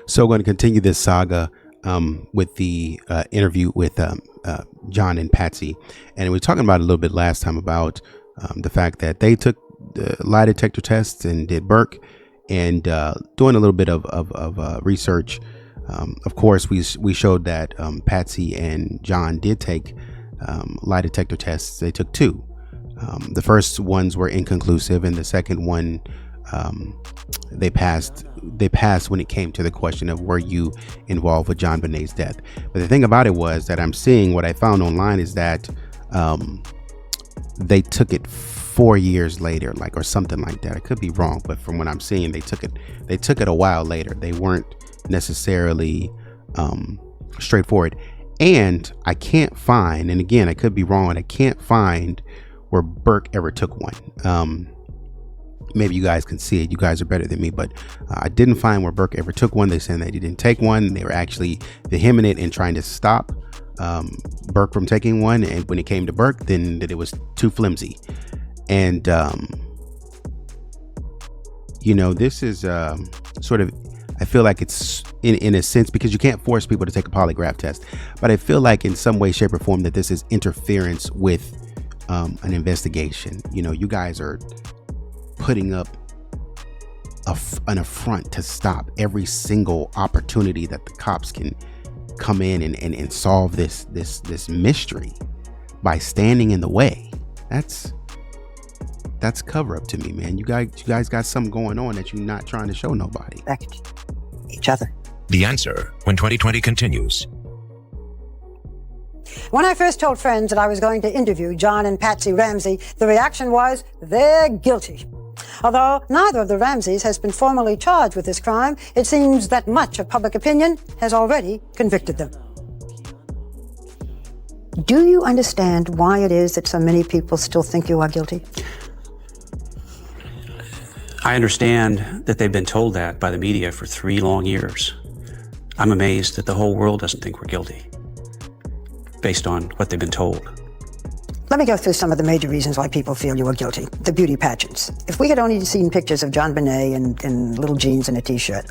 So we're going to continue this saga with the interview with John and Patsy. And we were talking about it a little bit last time about the fact that they took the lie detector tests and did Burke, and doing a little bit of research. Of course, we showed that Patsy and John did take lie detector tests. They took two. The first ones were inconclusive, and the second one they passed when it came to the question of were you involved with John Benet's death. But the thing about it was that I'm seeing what I found online is that they took it 4 years later, like, or something like that. I could be wrong, but from what I'm seeing, they took it a while later. They weren't necessarily straightforward. And I can't find, and again, I could be wrong, I can't find where Burke ever took one. Maybe you guys can see it. You guys are better than me, but I didn't find where Burke ever took one. They said that he didn't take one. They were actually vehement in trying to stop Burke from taking one. And when it came to Burke, then that it was too flimsy. And, this is sort of, I feel like it's in a sense, because you can't force people to take a polygraph test, but I feel like in some way, shape or form that this is interference with an investigation. You guys are putting up an affront to stop every single opportunity that the cops can come in and solve this mystery by standing in the way. That's cover up to me, man. You guys got something going on that you're not trying to show nobody. Back at each other. The Answer when 2020 continues. When I first told friends that I was going to interview John and Patsy Ramsey, the reaction was, they're guilty. Although neither of the Ramseys has been formally charged with this crime, it seems that much of public opinion has already convicted them. Do you understand why it is that so many people still think you are guilty? I understand that they've been told that by the media for 3 long years. I'm amazed that the whole world doesn't think we're guilty, based on what they've been told. Let me go through some of the major reasons why people feel you were guilty. The beauty pageants. If we had only seen pictures of John Benet in little jeans and a t-shirt,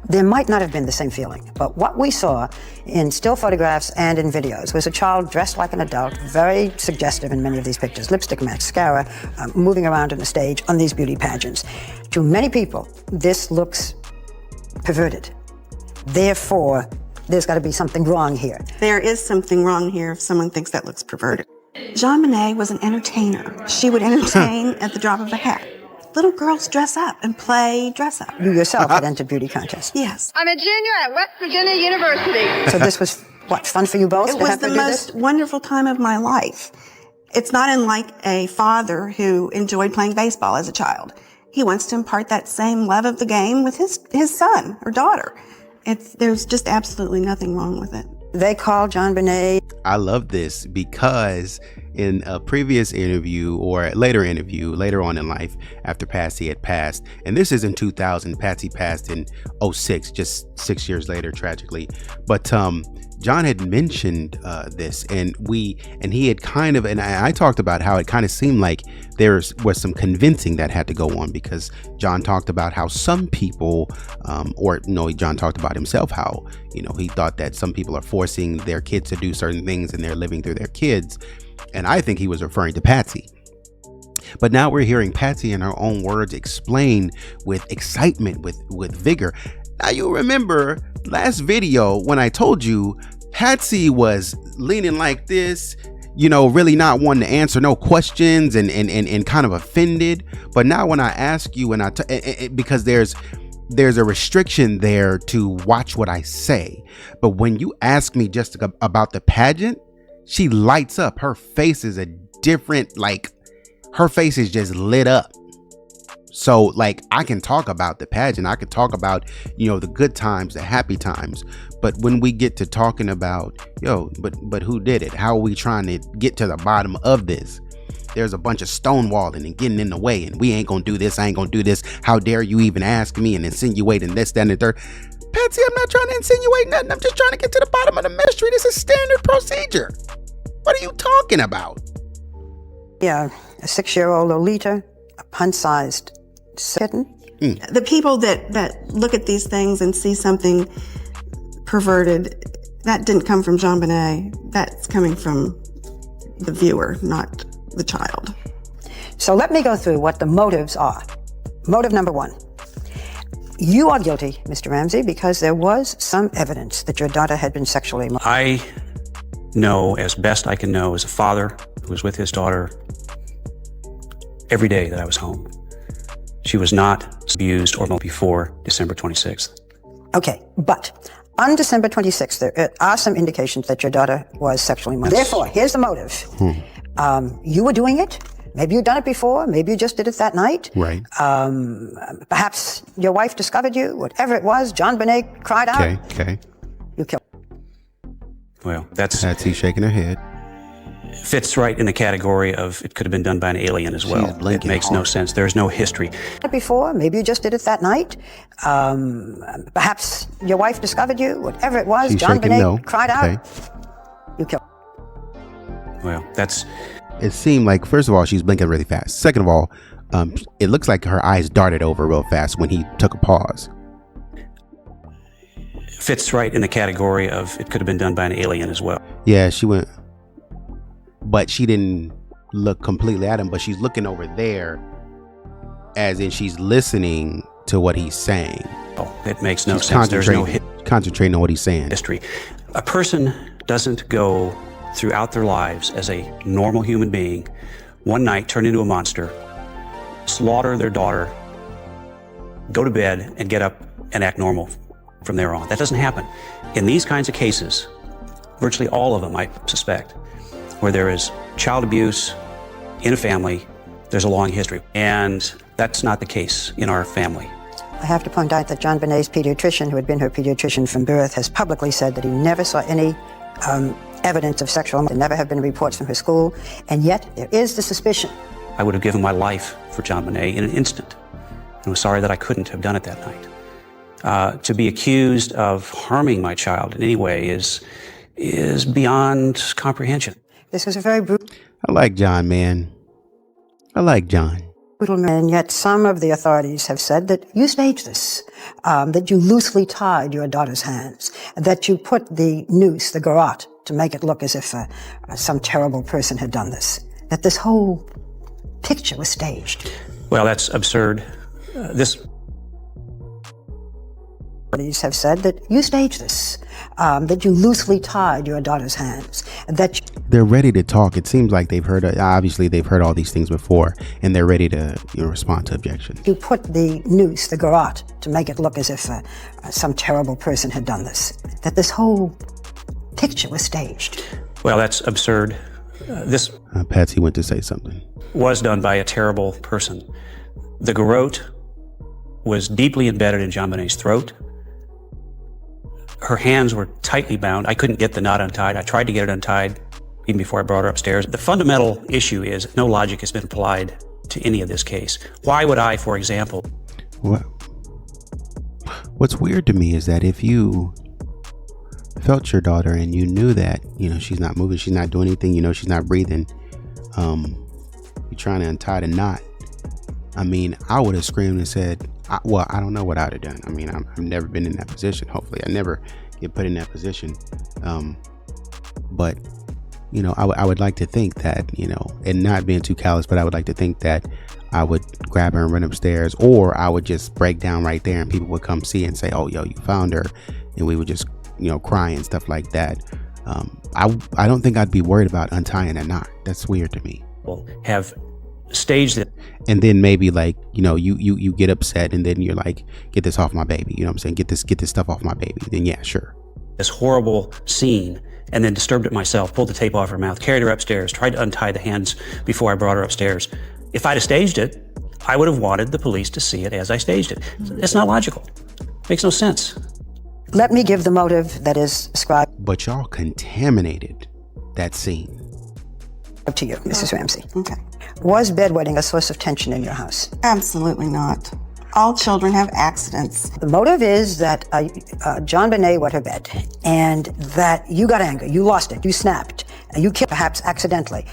there might not have been the same feeling. But what we saw in still photographs and in videos was a child dressed like an adult, very suggestive in many of these pictures, lipstick, mascara, moving around on the stage on these beauty pageants. To many people, this looks perverted. Therefore, there's got to be something wrong here. There is something wrong here if someone thinks that looks perverted. Jean Benet was an entertainer. She would entertain at the drop of a hat. Little girls dress up and play dress up. You yourself had entered beauty contests. Yes. I'm a junior at West Virginia University. So this was, what, fun for you both? It was the most wonderful time of my life. It's not unlike a father who enjoyed playing baseball as a child. He wants to impart that same love of the game with his son or daughter. There's just absolutely nothing wrong with it. They called John Benet. I love this because in a previous interview or later on in life, after Patsy had passed, and this is in 2000, Patsy passed in 2006, just 6 years later, tragically. But John had mentioned this, and he had kind of, and I talked about how it kind of seemed like there was some convincing that had to go on, because John talked about how some people, John talked about himself, how, he thought that some people are forcing their kids to do certain things and they're living through their kids. And I think he was referring to Patsy. But now we're hearing Patsy in her own words explain with excitement, with vigor. Now you remember last video when I told you Patsy was leaning like this, really not wanting to answer no questions and kind of offended. But now when I ask you, because there's a restriction there to watch what I say. But when you ask me just about the pageant, she lights up. Her face is a different, her face is just lit up. So I can talk about the pageant. I could talk about, the good times, the happy times. But when we get to talking about, but who did it? How are we trying to get to the bottom of this? There's a bunch of stonewalling and getting in the way, and we ain't gonna do this. I ain't gonna do this. How dare you even ask me and insinuate and this, that, and the third. Patsy, I'm not trying to insinuate nothing. I'm just trying to get to the bottom of the mystery. This is standard procedure. What are you talking about? Yeah, a 6-year-old Lolita, a punt-sized kitten. The people that look at these things and see something perverted, that didn't come from John Bonet. That's coming from the viewer, not the child. So let me go through what the motives are. Motive number one. You are guilty, Mr. Ramsey, because there was some evidence that your daughter had been sexually molested. I know, as best I can know, as a father who was with his daughter every day that I was home. She was not abused or molested before December 26th. Okay, but on December 26th, there are some indications that your daughter was sexually molested. Therefore, here's the motive. You were doing it. Maybe you'd done it before. Maybe you just did it that night. Right. Perhaps your wife discovered you. Whatever it was, John Bonet cried out. Okay. You killed. Well, that's Patsy shaking her head. fits right in the category of it could have been done by an alien as well. It makes no sense. There's no history. Before, maybe you just did it that night. Perhaps your wife discovered you. Whatever it was, She's John shaking Bonet no. cried out. You killed. Well, that's... It seemed like, first of all, she's blinking really fast. Second of all, it looks like her eyes darted over real fast when he took a pause. Fits right in the category of it could have been done by an alien as well. Yeah, she went, but she didn't look completely at him, but she's looking over there as in she's listening to what he's saying. Oh, it makes no She's sense. There's no concentrating on what he's saying. history. A person doesn't go throughout their lives as a normal human being, one night turn into a monster, slaughter their daughter, go to bed, and get up and act normal from there on. That doesn't happen. In these kinds of cases, virtually all of them, I suspect, where there is child abuse in a family, there's a long history. And that's not the case in our family. I have to point out that John Bonet's pediatrician, who had been her pediatrician from birth, has publicly said that he never saw any evidence of sexual. There never have been reports from her school, and yet there is the suspicion. I would have given my life for John Bonet in an instant. I was sorry that I couldn't have done it that night. To be accused of harming my child in any way is beyond comprehension. This was a very brutal I like John, man. I like John. man, and yet some of the authorities have said that you staged this, that you loosely tied your daughter's hands, that you put the noose, the garrote, to make it look as if some terrible person had done this, that this whole picture was staged. Well, that's absurd. Authorities have said that you staged this, that you loosely tied your daughter's hands, that They're ready to talk. It seems like they've heard, obviously they've heard all these things before, and they're ready to respond to objections. you put the noose, the garrote, to make it look as if some terrible person had done this, that this whole picture was staged. Well, that's absurd. This Patsy went to say something. was done by a terrible person. The garrote was deeply embedded in John Bonet's throat. Her hands were tightly bound. I couldn't get the knot untied. I tried to get it untied even before I brought her upstairs. The fundamental issue is no logic has been applied to any of this case. Why would I, for example... What's weird to me is that if you felt your daughter and you knew that, she's not moving, she's not doing anything, she's not breathing, you're trying to untie the knot. I mean, I would have screamed and said, I don't know what I'd have done. I mean, I've never been in that position. Hopefully I never get put in that position. But I would like to think that, and not being too callous, but I would like to think that I would grab her and run upstairs, or I would just break down right there and people would come see and say, oh, yo, you found her. And we would just, cry and stuff like that. I don't think I'd be worried about untying a knot. That's weird to me. Have staged it. And then maybe you get upset and then you're like, get this off my baby. You know what I'm saying? Get this stuff off my baby. Then yeah, sure. This horrible scene, and then disturbed it myself, pulled the tape off her mouth, carried her upstairs, tried to untie the hands before I brought her upstairs. If I'd have staged it, I would have wanted the police to see it as I staged it. It's not logical. Makes no sense. Let me give the motive that is ascribed But y'all contaminated that scene. to you, Mrs. Ramsey. Okay. Was bedwetting a source of tension in your house? Absolutely not. All children have accidents. The motive is that John Bonet wet her bed, and that you got angry, you lost it, you snapped, You killed perhaps accidentally.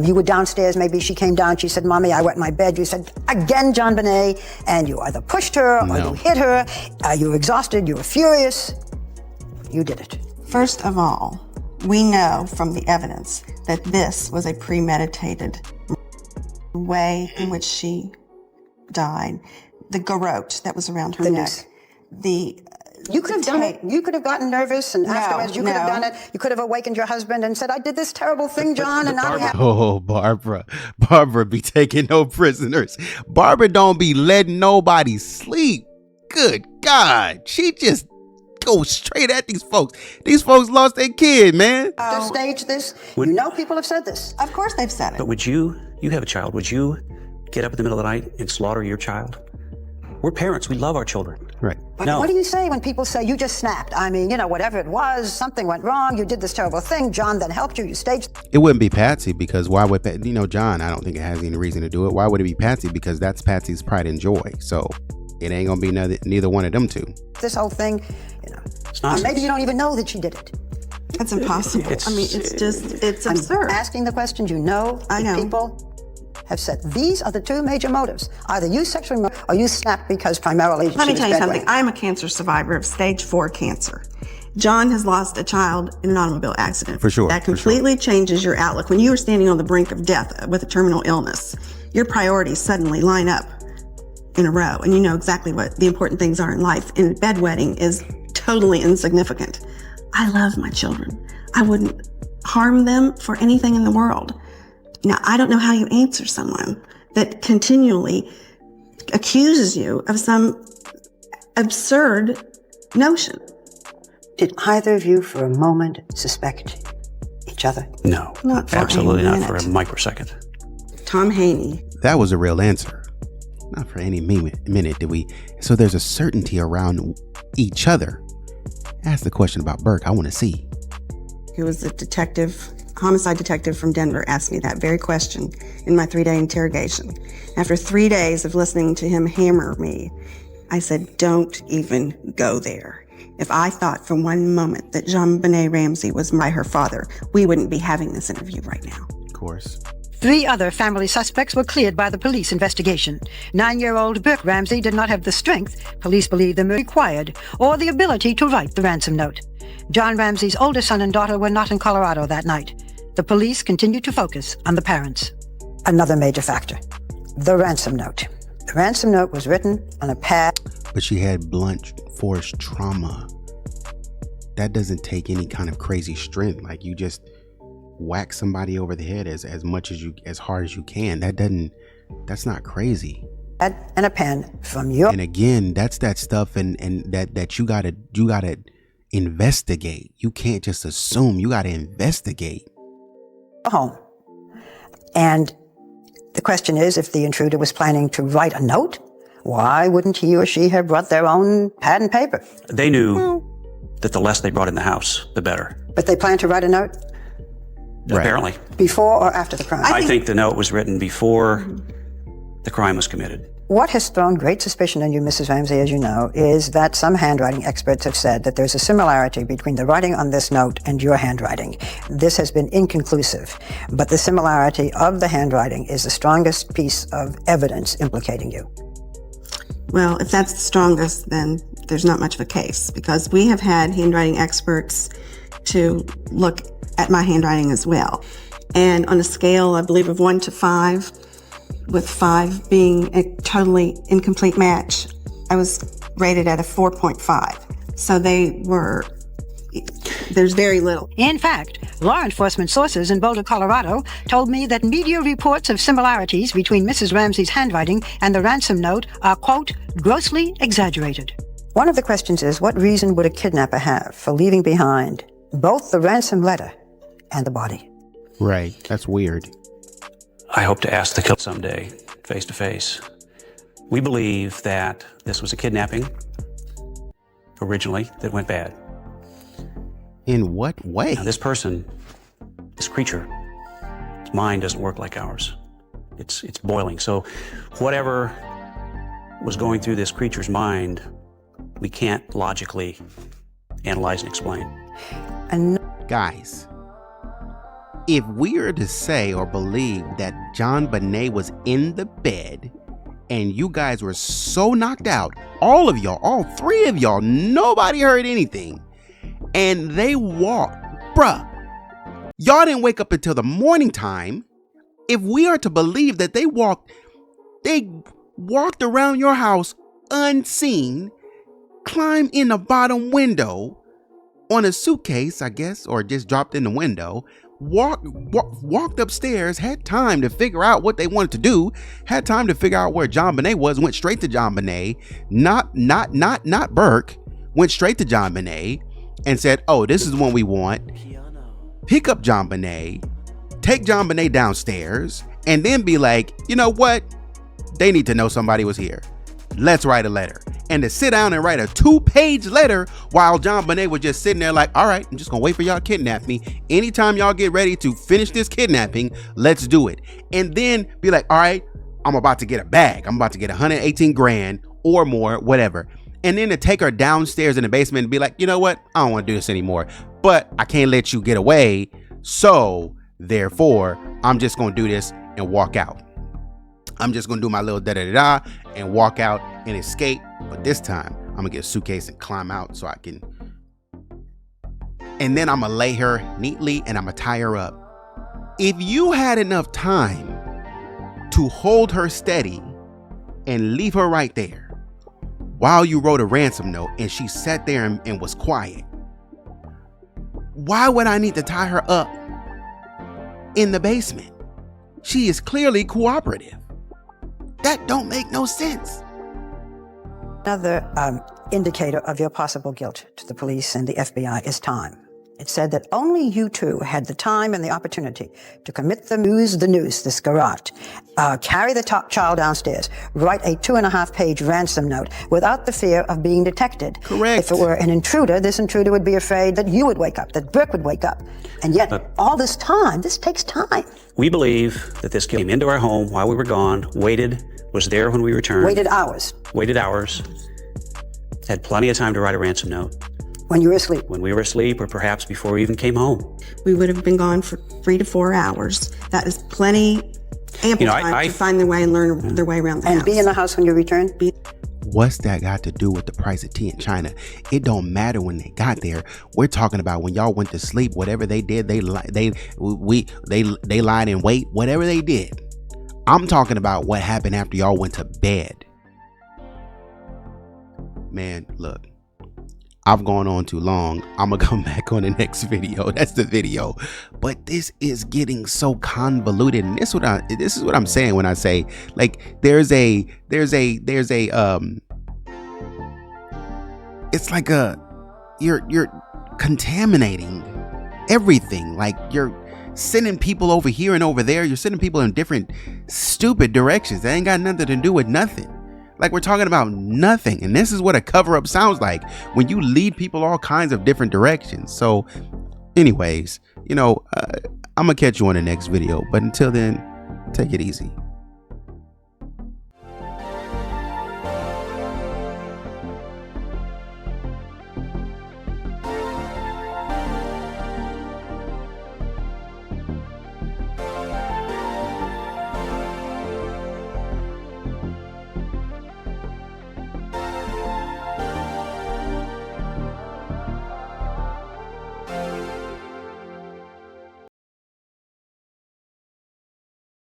You were downstairs, maybe she came down, she said, Mommy, I wet my bed. You said, again, John Bonet, and you either pushed her or you hit her. You were exhausted, you were furious. You did it. First of all, we know from the evidence that this was a premeditated way in which she died. The garrote that was around her neck. You could have done it. You could have gotten nervous, and afterwards you could have done it. You could have awakened your husband and said, I did this terrible thing, John, and now we have... Oh, Barbara be taking no prisoners. Barbara don't be letting nobody sleep. Good God. She just go straight at these folks. These folks lost their kid, man. To stage this, you know people have said this. Of course they've said it. But would you have a child, would you get up in the middle of the night and slaughter your child? We're parents, we love our children. Right. But what do you say when people say you just snapped? I mean, whatever it was, something went wrong, you did this terrible thing, John then helped you, you staged... It wouldn't be Patsy, because why would, John, I don't think it has any reason to do it. Why would it be Patsy? Because that's Patsy's pride and joy. So it ain't gonna be neither one of them two. This whole thing, It's nonsense. maybe you don't even know that she did it. It's impossible. It's absurd. I'm asking the questions, I know. People have said these are the two major motives. Either you sexually or you snapped because primarily Let me tell you something. bedwetting. I'm a cancer survivor of stage 4 cancer. John has lost a child in an automobile accident. For sure. That completely changes your outlook. When you are standing on the brink of death with a terminal illness, your priorities suddenly line up in a row, and you know exactly what the important things are in life. And bedwetting is totally insignificant. I love my children. I wouldn't harm them for anything in the world. Now, I don't know how you answer someone that continually accuses you of some absurd notion. Did either of you for a moment suspect each other? No, Not for absolutely a not for a minute. microsecond. Tom Haney. That was a real answer. Not for any minute did we. So there's a certainty around each other. Ask the question about Burke. I want to see. Who was the homicide detective from Denver, asked me that very question in my 3-day interrogation. After 3 days of listening to him hammer me, I said, don't even go there. If I thought for one moment that JonBenet Ramsey was her father, we wouldn't be having this interview right now. Of course. 3 other family suspects were cleared by the police investigation. 9-year-old Burke Ramsey did not have the strength, police believe, the required, or the ability to write the ransom note. John Ramsey's older son and daughter were not in Colorado that night. The police continued to focus on the parents. Another major factor, the ransom note. The ransom note was written on a pad. But she had blunt force trauma. That doesn't take any kind of crazy strength. Like, you just whack somebody over the head as hard as you can. That's not crazy. And a pen from your... And again, that's that stuff and that you gotta investigate. You can't just assume. You gotta investigate. home. And the question is, if the intruder was planning to write a note, why wouldn't he or she have brought their own pad and paper? They knew that the less they brought in the house, the better. But they planned to write a note Apparently. before or after the crime? I think the note was written before the crime was committed. What has thrown great suspicion on you, Mrs. Ramsey, as you know, is that some handwriting experts have said that there's a similarity between the writing on this note and your handwriting. This has been inconclusive, but the similarity of the handwriting is the strongest piece of evidence implicating you. Well, if that's the strongest, then there's not much of a case, because we have had handwriting experts to look at my handwriting as well. And on a scale, I believe, of 1 to 5, with 5 being a totally incomplete match, I was rated at a 4.5. So there's very little. In fact, law enforcement sources in Boulder, Colorado, told me that media reports of similarities between Mrs. Ramsey's handwriting and the ransom note are, quote, grossly exaggerated. One of the questions is, what reason would a kidnapper have for leaving behind both the ransom letter and the body? Right. That's weird. I hope to ask the killer someday, face to face. We believe that this was a kidnapping, originally, that went bad. In what way? Now, this person, this creature, its mind doesn't work like ours. It's boiling. So whatever was going through this creature's mind, we can't logically analyze and explain. And Guys, if we are to say or believe that John Bonet was in the bed and you guys were so knocked out, all of y'all, all three of y'all, nobody heard anything, and they walked, bruh, y'all didn't wake up until the morning time. If we are to believe that they walked around your house unseen, climbed in the bottom window on a suitcase, I guess, or just dropped in the window, walked upstairs, had time to figure out what they wanted to do, had time to figure out where John Bonet was, went straight to John Bonet, not Burke, went straight to John Bonet and said, oh, this is what we want. Pick up John Bonet, take John Bonet downstairs, and then be like, you know what? They need to know somebody was here. Let's write a letter. And to sit down and write a 2-page letter while John Bonet was just sitting there like, all right, I'm just gonna wait for y'all to kidnap me. Anytime y'all get ready to finish this kidnapping, let's do it. And then be like, all right, I'm about to get a bag. I'm about to get 118 grand or more, whatever. And then to take her downstairs in the basement and be like, you know what? I don't want to do this anymore, but I can't let you get away. So therefore, I'm just going to do this and walk out. I'm just going to do my little da-da-da-da and walk out and escape. But this time, I'm going to get a suitcase and climb out so I can. And then I'm going to lay her neatly and I'm going to tie her up. If you had enough time to hold her steady and leave her right there while you wrote a ransom note and she sat there and was quiet, why would I need to tie her up in the basement? She is clearly cooperative. That don't make no sense. Another indicator of your possible guilt to the police and the FBI is time. It said that only you two had the time and the opportunity to commit the noose, this garrote, carry the top child downstairs, write a 2.5-page ransom note without the fear of being detected. Correct. If it were an intruder, this intruder would be afraid that you would wake up, that Brooke would wake up. And yet, all this time, this takes time. We believe that this came into our home while we were gone, waited, was there when we returned. Waited hours. Waited hours. Had plenty of time to write a ransom note. When you were asleep. When we were asleep, or perhaps before we even came home. We would have been gone for 3 to 4 hours. That is ample time to find their way and learn their way around the house. And be in the house when you returned? What's that got to do with the price of tea in China? It don't matter when they got there. We're talking about when y'all went to sleep. Whatever they did, they lied in wait. Whatever they did, I'm talking about what happened after y'all went to bed. Man, look, I've gone on too long. I'm gonna come back on the next video. That's the video. But this is getting so convoluted, and this is what I'm saying when I say, like, there's a it's like you're contaminating everything. Like, you're sending people over here and over there. You're sending people in different stupid directions that ain't got nothing to do with nothing. Like, we're talking about nothing. And this is what a cover-up sounds like when you lead people all kinds of different directions. So anyways, I'm going to catch you on the next video. But until then, take it easy.